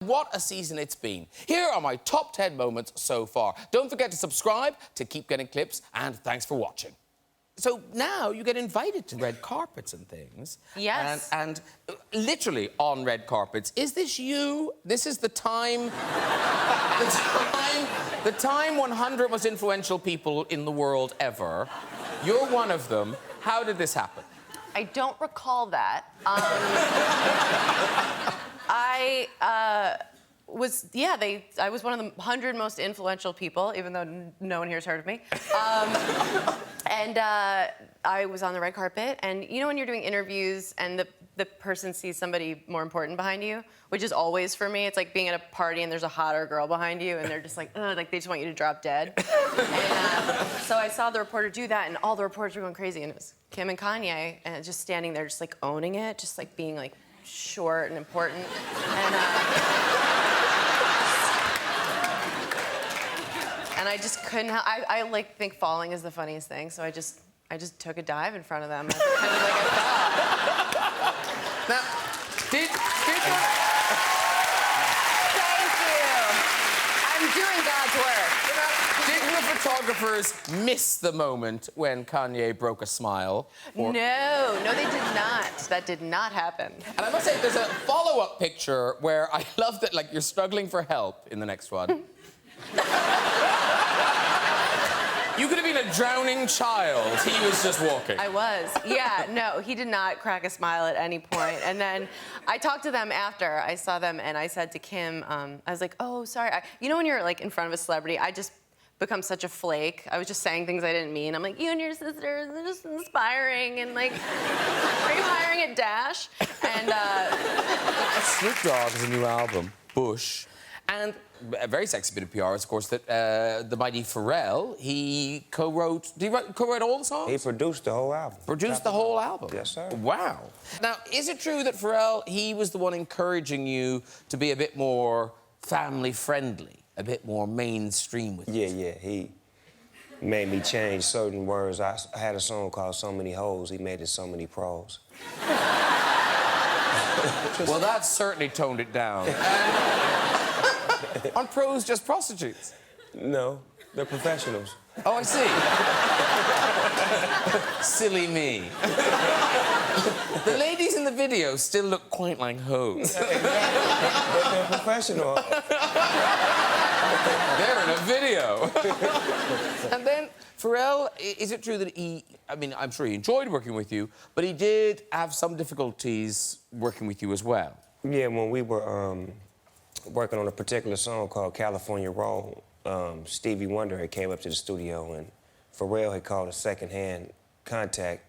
What a season it's been. Here are my top 10 moments so far. Don't forget to subscribe to keep getting clips, and thanks for watching. So now you get invited to red carpets and things. Yes. And literally on red carpets. Is this you? This is the time... the time 100 most influential people in the world ever. You're one of them. How did this happen? I don't recall that. I was one of the 100 most influential people, even though no one here's heard of me. I was on the red carpet, and you know when you're doing interviews and the person sees somebody more important behind you, which is always for me. It's like being at a party and there's a hotter girl behind you, and they're just like, ugh, like they just want you to drop dead. So I saw the reporter do that, and all the reporters were going crazy, and it was Kim and Kanye, and just standing there, just like owning it, just like being like short and important. And I just couldn't help. I like think falling is the funniest thing, so I just took a dive in front of them. Kind of like I thought. Now, did Thank you. I'm doing God's work. the photographers miss the moment when Kanye broke a smile? No, they did not. That did not happen. And I must say, there's a follow-up picture where I love that, like, you're struggling for help in the next one. You could have been a drowning child. He was just walking. I was. Yeah, no, he did not crack a smile at any point. And then I talked to them after I saw them, and I said to Kim, I was like, oh, sorry. You know when you're, like, in front of a celebrity, I just become such a flake. I was just saying things I didn't mean. I'm like, you and your sister, they're just inspiring, and, like, are you hiring at Dash? And, Snoop Dogg has a new album, Bush. And a very sexy bit of PR is, of course, that the mighty Pharrell, he co-wrote... Did he co-write all the songs? He produced the whole album. Produced the whole album? Yes, sir. Wow. Now, is it true that Pharrell, he was the one encouraging you to be a bit more family-friendly, a bit more mainstream with it? Yeah. He made me change certain words. I had a song called So Many Hoes. He made it So Many Pros. Well, that certainly toned it down. Aren't pros just prostitutes? No, they're professionals. Oh, I see. Silly me. The ladies in the video still look quite like hoes. They're professional. They're in a video. And then, Pharrell, is it true that he... I mean, I'm sure he enjoyed working with you, but he did have some difficulties working with you as well. Yeah, when we were working on a particular song called California Roll, Stevie Wonder had came up to the studio, and Pharrell had called a second-hand contact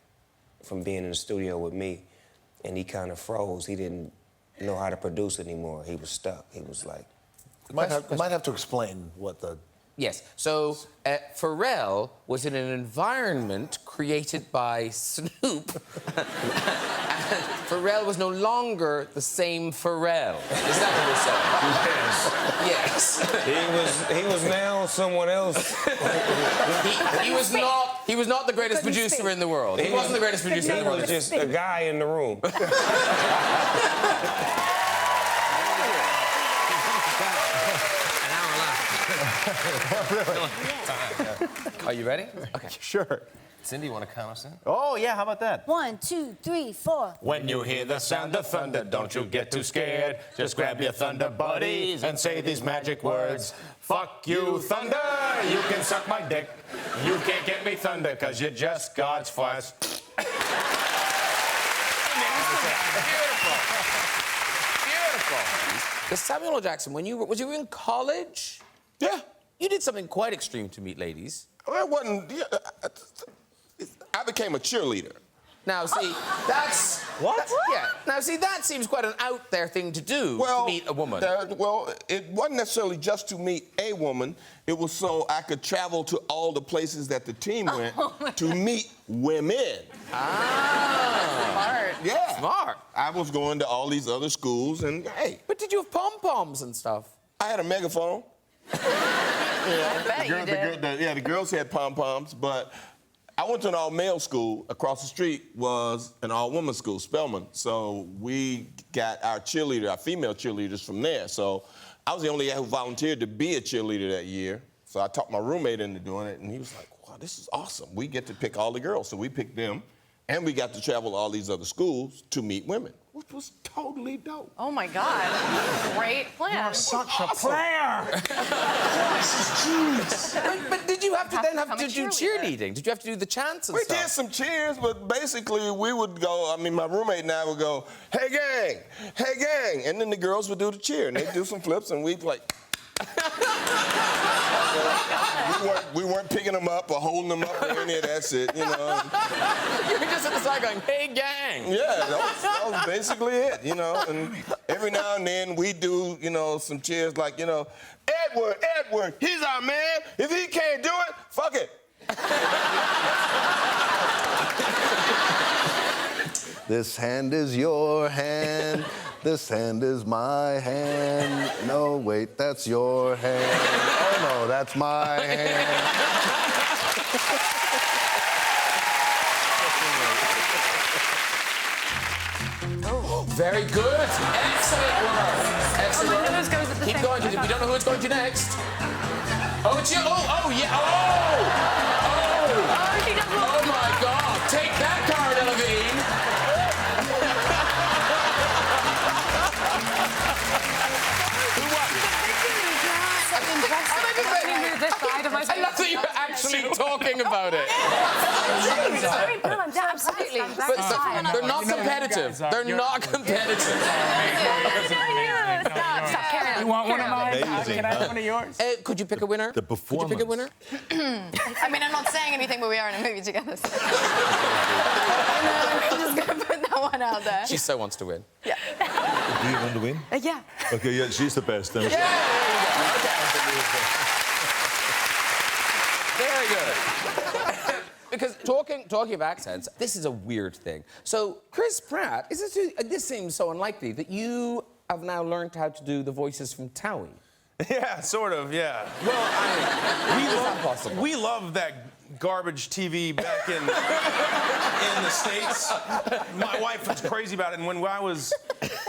from being in the studio with me, and he kind of froze. He didn't know how to produce anymore. He was stuck. He was like... Might have to explain what the... Yes, so Pharrell was in an environment created by Snoop, and Pharrell was no longer the same Pharrell. Is that what you're saying? Yes. He was now someone else. He was not the greatest producer in the world. He wasn't the greatest producer in the world. He was just a guy in the room. Are you ready? Okay. Sure. Cyndi, you want to count us in? Oh, yeah, how about that? 1, 2, 3, 4. When you hear the sound of thunder, don't you get too scared. Just grab your thunder buddies and say these magic words. Fuck you, thunder, you can suck my dick. You can't get me thunder, cause you're just God's first. Beautiful. Because Samuel L. Jackson, when was you in college? Yeah. You did something quite extreme to meet ladies. Well, it wasn't... I became a cheerleader. Now, see, that's... What? Yeah. Now, see, that seems quite an out there thing to do, to meet a woman. Well, it wasn't necessarily just to meet a woman. It was so I could travel to all the places that the team went to meet women. Ah. Smart. Yeah. Smart. I was going to all these other schools, and, hey... But did you have pom-poms and stuff? I had a megaphone. I bet you did. The girls had pom-poms, but I went to an all-male school. Across the street was an all-woman school, Spelman. So we got our female cheerleaders from there. So I was the only guy who volunteered to be a cheerleader that year. So I talked my roommate into doing it, and he was like, wow, this is awesome. We get to pick all the girls. So we picked them, and we got to travel to all these other schools to meet women, which was totally dope. Oh my God. Great plan. You're such a player. This is genius. But did you have to then have become to a do cheerleader. cheerleading? Did you have to do the chants and We stuff? did some cheers, but basically we would go, my roommate and I would go, hey gang, and then the girls would do the cheer, and they'd do some flips, and we'd like... we weren't picking them up or holding them up or any of that shit, you know. You were just at the side going, hey, gang. Yeah, that was basically it, you know. And every now and then we do, some cheers like, Edward, he's our man. If he can't do it, fuck it. This hand is your hand. This hand is my hand. No, wait, that's your hand. Oh, no, that's my hand. Very good. Excellent work. Excellent work. nose goes at the Keep same going. time. We don't know who it's going to next. Oh, it's you. Oh, yeah. Oh, she does look. oh, my God. Take that, Cara Delevingne. I love that you're actually talking about it. Absolutely. But they're not competitive. They're not competitive. Stop, Karen. You want one of mine? Amazing, Can I have huh? one of yours? Could you pick a winner? The Could you pick a winner? I mean, I'm not saying anything, but we are in a movie together. So. I'm just going to put that one out there. She so wants to win. Yeah. Do you want to win? Yeah. Okay, yeah, she's the best. Then. Very good. Because talking of accents, this is a weird thing. So, Chris Pratt, this seems so unlikely that you have now learned how to do the voices from Towie. Yeah, sort of, yeah. Well, we love that garbage TV back in the States. My wife was crazy about it, and when I was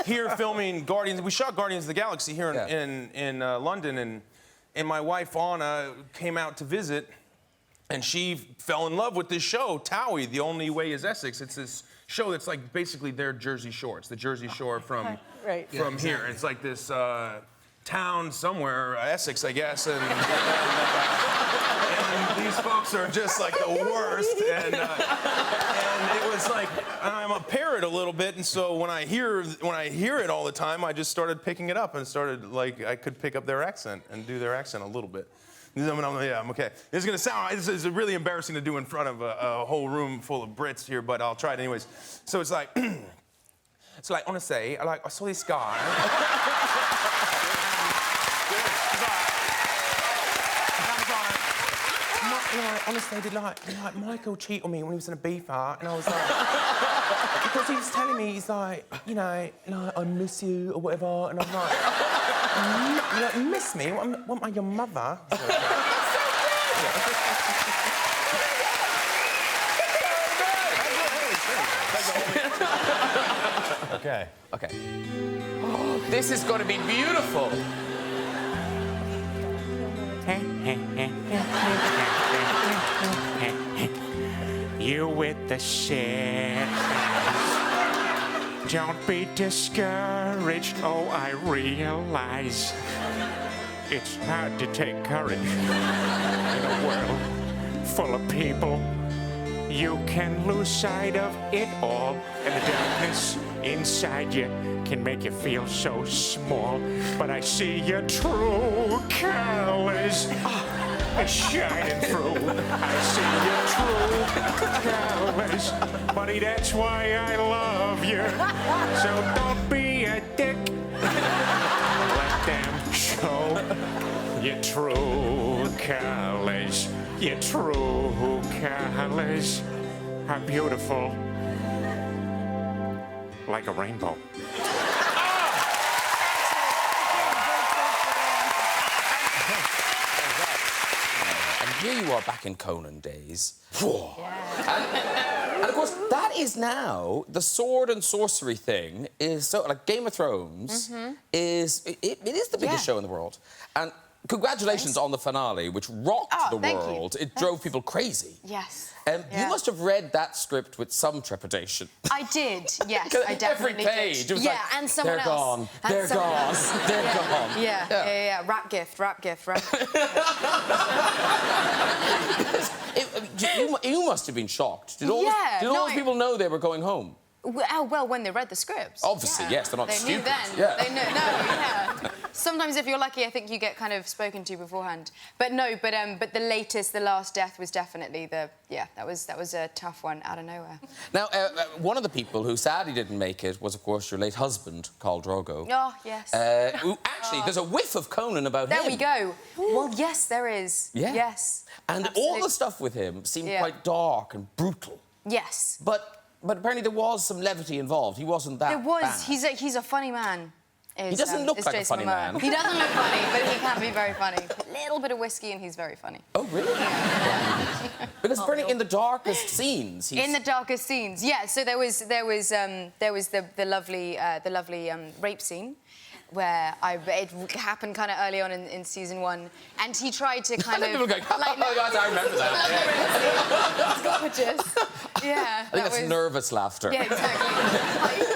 here filming Guardians, we shot Guardians of the Galaxy here in London, and my wife, Anna, came out to visit, and she fell in love with this show, Towie, The Only Way is Essex. It's this show that's like basically their Jersey Shore. It's the Jersey Shore from here. It's like this town somewhere, Essex, I guess, and these folks are just like the worst. And it was like, I'm a parrot a little bit, and so when I hear it all the time, I just started picking it up and started like I could pick up their accent and do their accent a little bit. I'm okay. This is gonna sound. This is really embarrassing to do in front of a whole room full of Brits here, but I'll try it anyways. So it's like, honestly, I saw this guy. Honestly, did Michael cheat on me when he was in a beefer? And I was like, because he was telling me, he's like, I miss you or whatever, and I'm like, you miss me? What am I, your mother? Okay. Okay. Oh, this is going to be beautiful. You with the shit. Don't be discouraged. Oh, I realize it's hard to take courage in a world full of people. You can lose sight of it all, and the darkness inside you can make you feel so small. But I see your true colors shining through. I see your true colors, buddy. That's why I love you. So don't be a dick. Let them show your true colors. Your true colors are beautiful, like a rainbow. And here you are back in Conan days. And of course, that is now the sword and sorcery thing is so like Game of Thrones is it is the biggest show in the world. And congratulations on the finale, which rocked the world. It drove people crazy. Yes. You must have read that script with some trepidation. I did, yes, I definitely Every page, did. it was yeah, like, and someone they're else. gone, And they're someone gone, else. they're gone. Yeah. Rap gift. You must have been shocked. Did all those people know they were going home? Well, when they read the scripts. Obviously, yes, they're not they stupid. They knew then. They knew. No, yeah. Sometimes, if you're lucky, I think you get kind of spoken to beforehand. But no, but the last death was definitely that was a tough one out of nowhere. Now, one of the people who sadly didn't make it was, of course, your late husband, Khal Drogo. Oh, yes. Who actually, there's a whiff of Conan about him. There we go. Well, yes, there is. Yeah. Yes. And all the stuff with him seemed quite dark and brutal. Yes. But apparently there was some levity involved. He wasn't that There was. bad. He's a funny man. He doesn't look like a funny man. He doesn't look funny, but he can be very funny. A little bit of whiskey and he's very funny. Oh, really? Because apparently in the darkest scenes, In the darkest scenes, yeah. So there was the lovely rape scene, where it happened kind of early on in season 1, and he tried to kind of. People going, oh my God, I remember that. It's gorgeous. Yeah. I think that's nervous laughter. Yeah, exactly.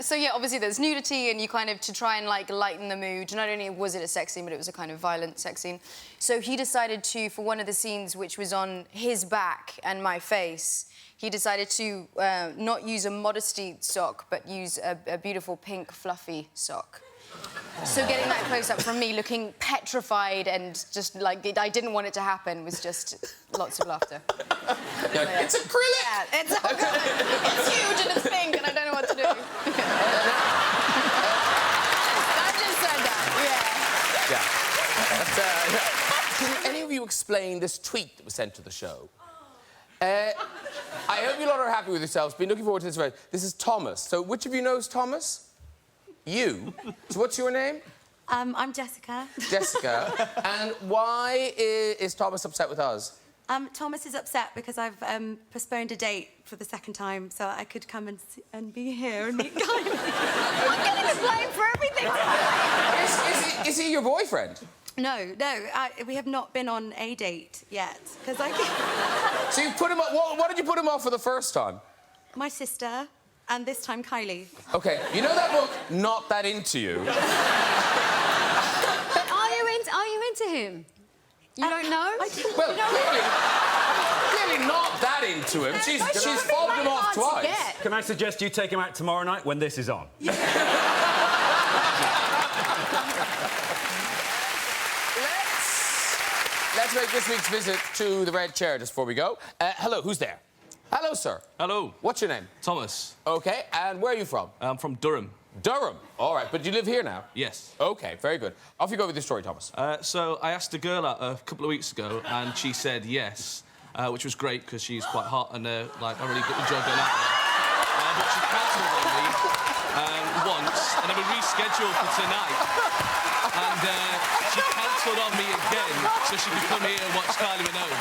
So yeah, obviously there's nudity, and you kind of to try and like lighten the mood. Not only was it a sex scene, but it was a kind of violent sex scene. So he decided to, for one of the scenes which was on his back and my face, he decided to not use a modesty sock, but use a beautiful pink fluffy sock. So getting that close up from me, looking petrified and just like I didn't want it to happen, was just lots of laughter. It's acrylic! Yeah, it's huge and it's pink and I don't know what to do. I just said that, Can any of you explain this tweet that was sent to the show? I hope you lot are happy with yourselves. Been looking forward to this very. This is Thomas. So which of you knows Thomas? You. So what's your name? I'm Jessica. Jessica. And why is Thomas upset with us? Thomas is upset because I've postponed a date for the second time so I could come and be here and meet Kanye. I'm getting the blame for everything. Is he your boyfriend? No, we have not been on a date yet. Because So you put him up. What did you put him off for the first time? My sister, and this time Kylie. Okay, you know that book, Not That Into You? But are you into him? You don't know? Well, clearly not that into him. She's fobbed him off twice. Can I suggest you take him out tomorrow night when this is on? Let's make this week's visit to the red chair just before we go. Hello, who's there? Hello, sir. Hello. What's your name? Thomas. Okay, and where are you from? I'm from Durham. Durham. All right, but you live here now? Yes. Okay, very good. Off you go with your story, Thomas. So I asked a girl out a couple of weeks ago, and she said yes, which was great because she's quite hot and like I really enjoyed going out with her. But she cancelled on me once, and then we rescheduled for tonight. And she cancelled on me again so she could come here and watch Kylie Minogue.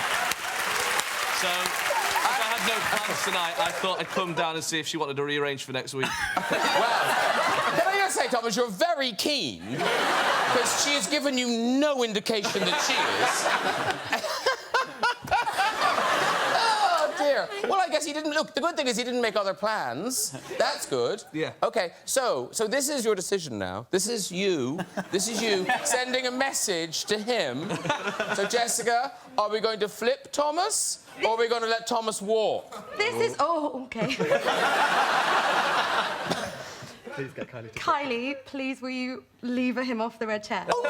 So if I had no plans tonight, I thought I'd come down and see if she wanted to rearrange for next week. Well, can I just say, Thomas, you're very keen because she has given you no indication that she is. Oh, dear. Well, I guess he didn't... Look, the good thing is he didn't make other plans. That's good. Yeah. OK, so this is your decision now. This is you sending a message to him. So, Jessica, are we going to flip Thomas? Or are we going to let Thomas walk? This is... Oh, OK. Please get Kylie to... Kylie, please, will you lever him off the red chair? Oh, no!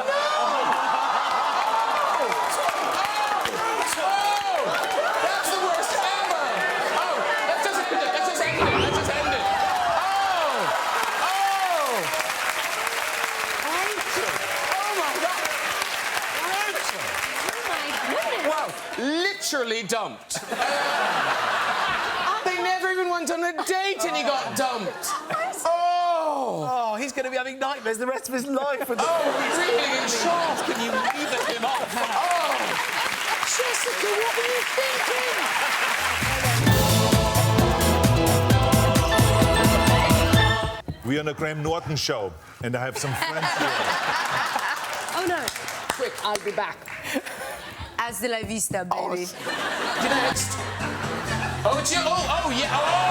That's the worst ever! Oh, let's just end it. Let's just end it. Wow, literally dumped. They never even went on a date and he got dumped. Oh, he's going to be having nightmares the rest of his life. Oh, he's really in shock. Can you leave him off? Oh, on a Graham Norton show, and I have some friends here. Oh no. Quick, I'll be back. Hasta la vista, baby. Next. Oh, it's you. Oh, yeah. Oh!